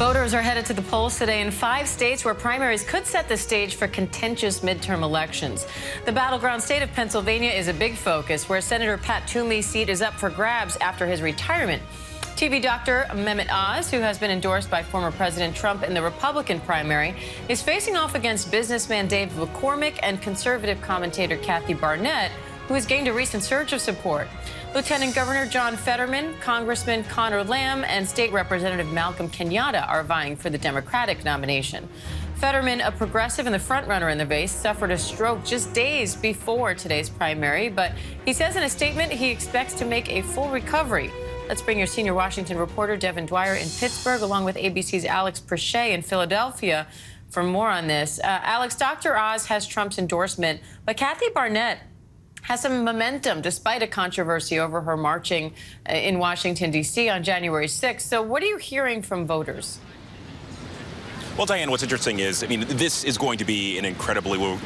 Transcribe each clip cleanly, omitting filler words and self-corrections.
Voters are headed to the polls today in 5 states where primaries could set the stage for contentious midterm elections. The battleground state of Pennsylvania is a big focus, where Senator Pat Toomey's seat is up for grabs after his retirement. TV doctor Mehmet Oz, who has been endorsed by former President Trump in the Republican primary, is facing off against businessman Dave McCormick and conservative commentator Kathy Barnette, who has gained a recent surge of support. Lieutenant Governor John Fetterman, Congressman Conor Lamb, and State Representative Malcolm Kenyatta are vying for the Democratic nomination. Fetterman, a progressive and the frontrunner in the race, suffered a stroke just days before today's primary, but he says in a statement he expects to make a full recovery. Let's bring your senior Washington reporter, Devin Dwyer, in Pittsburgh, along with ABC's Alex Perche in Philadelphia for more on this. Alex, Dr. Oz has Trump's endorsement, but Kathy Barnette has some momentum despite a controversy over her marching in Washington, D.C. on January 6th. So what are you hearing from voters? Well, Diane, what's interesting is, this is going to be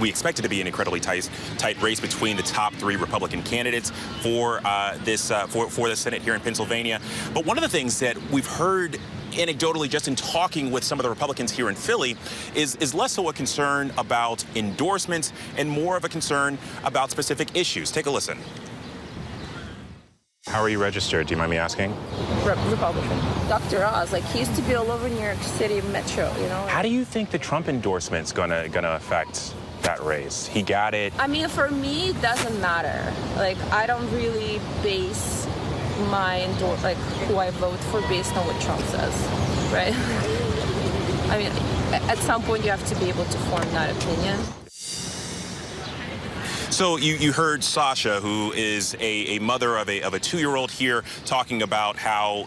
we expect it to be an incredibly tight race between the top 3 Republican candidates for the Senate here in Pennsylvania. But one of the things that we've heard anecdotally just in talking with some of the Republicans here in Philly is less so a concern about endorsements and more of a concern about specific issues. Take a listen. How are you registered? Do you mind me asking? Republican. Dr. Oz, he used to be all over New York City Metro, you know. How do you think the Trump endorsement's gonna affect that race? He got it. For me, it doesn't matter. I don't really base my who I vote for based on what Trump says, right? At some point you have to be able to form that opinion. So you heard Sasha, who is a mother of a 2-year-old here, talking about how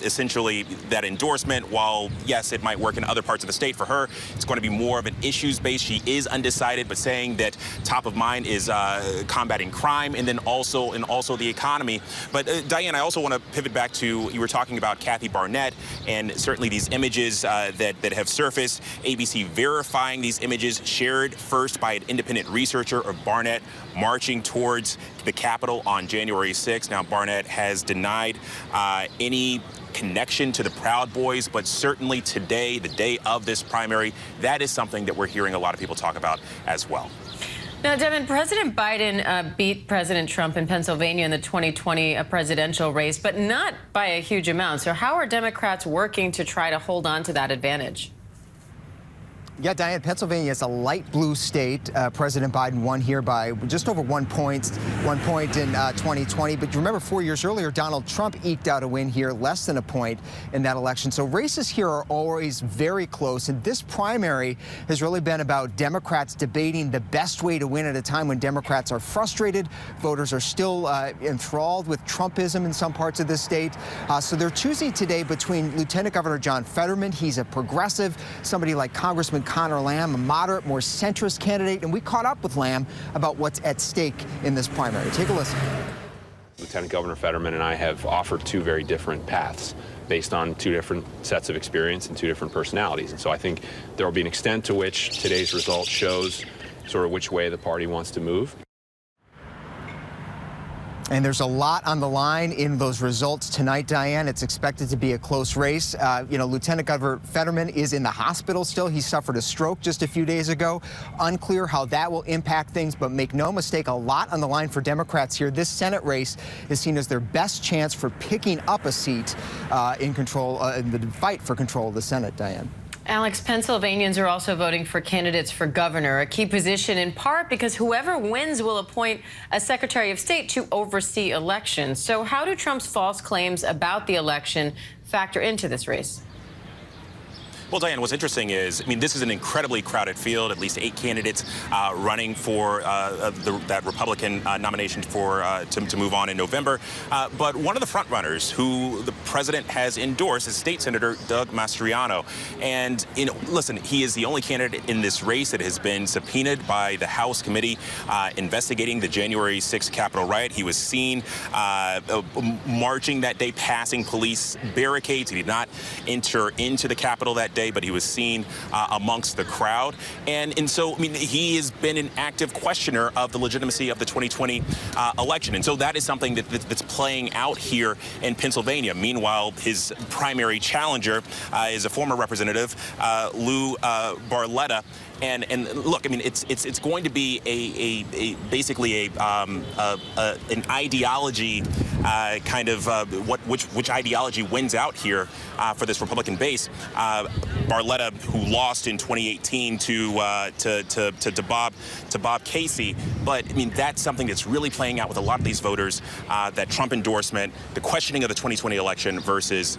essentially that endorsement, while yes, it might work in other parts of the state, for her, it's going to be more of an issues-based. She is undecided, but saying that top of mind is combating crime and then also the economy. But Diane, I also want to pivot back to, you were talking about Kathy Barnette and certainly these images that have surfaced. ABC verifying these images shared first by an independent researcher of Barnette marching towards the Capitol on January 6th. Now, Barnette has denied any connection to the Proud Boys, but certainly today, the day of this primary, that is something that we're hearing a lot of people talk about as well. Now, Devin, President Biden beat President Trump in Pennsylvania in the 2020 presidential race, but not by a huge amount. So how are Democrats working to try to hold on to that advantage? Yeah, Diane, Pennsylvania is a light blue state. President Biden won here by just over 1 point in 2020. But you remember 4 years earlier, Donald Trump eked out a win here, less than a point in that election. So races here are always very close. And this primary has really been about Democrats debating the best way to win at a time when Democrats are frustrated. Voters are still enthralled with Trumpism in some parts of the state. So they're choosing today between Lieutenant Governor John Fetterman. He's a progressive, somebody like Congressman Conor Lamb, a moderate, more centrist candidate, and we caught up with Lamb about what's at stake in this primary. Take a listen. Lieutenant Governor Fetterman and I have offered 2 very different paths based on 2 different sets of experience and 2 different personalities. And so I think there will be an extent to which today's result shows sort of which way the party wants to move. And there's a lot on the line in those results tonight, Diane. It's expected to be a close race. Lieutenant Governor Fetterman is in the hospital still. He suffered a stroke just a few days ago. Unclear how that will impact things, but make no mistake, a lot on the line for Democrats here. This Senate race is seen as their best chance for picking up a seat in the fight for control of the Senate, Diane. Alex, Pennsylvanians are also voting for candidates for governor, a key position in part because whoever wins will appoint a Secretary of State to oversee elections. So how do Trump's false claims about the election factor into this race? Well, Diane, what's interesting is, this is an incredibly crowded field, at least 8 candidates running for that Republican nomination to move on in November. But one of the frontrunners who the president has endorsed is State Senator Doug Mastriano. And, listen, he is the only candidate in this race that has been subpoenaed by the House committee investigating the January 6th Capitol riot. He was seen marching that day, passing police barricades. He did not enter into the Capitol that day, but he was seen amongst the crowd. And so, I mean, he has been an active questioner of the legitimacy of the 2020 election. And so that is something that's playing out here in Pennsylvania. Meanwhile, his primary challenger is a former representative, Lou Barletta. And look, I mean, it's going to be basically an ideology kind of which ideology wins out here for this Republican base. Barletta, who lost in 2018 to Bob Casey, but I mean that's something that's really playing out with a lot of these voters. That Trump endorsement, the questioning of the 2020 election versus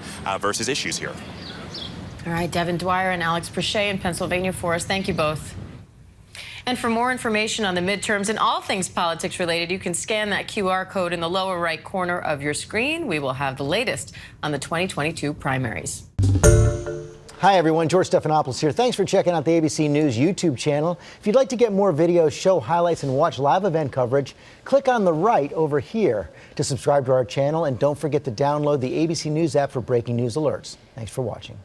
issues here. All right, Devin Dwyer and Alex Prochet in Pennsylvania for us. Thank you both. And for more information on the midterms and all things politics related, you can scan that QR code in the lower right corner of your screen. We will have the latest on the 2022 primaries. Hi, everyone. George Stephanopoulos here. Thanks for checking out the ABC News YouTube channel. If you'd like to get more videos, show highlights, and watch live event coverage, click on the right over here to subscribe to our channel. And don't forget to download the ABC News app for breaking news alerts. Thanks for watching.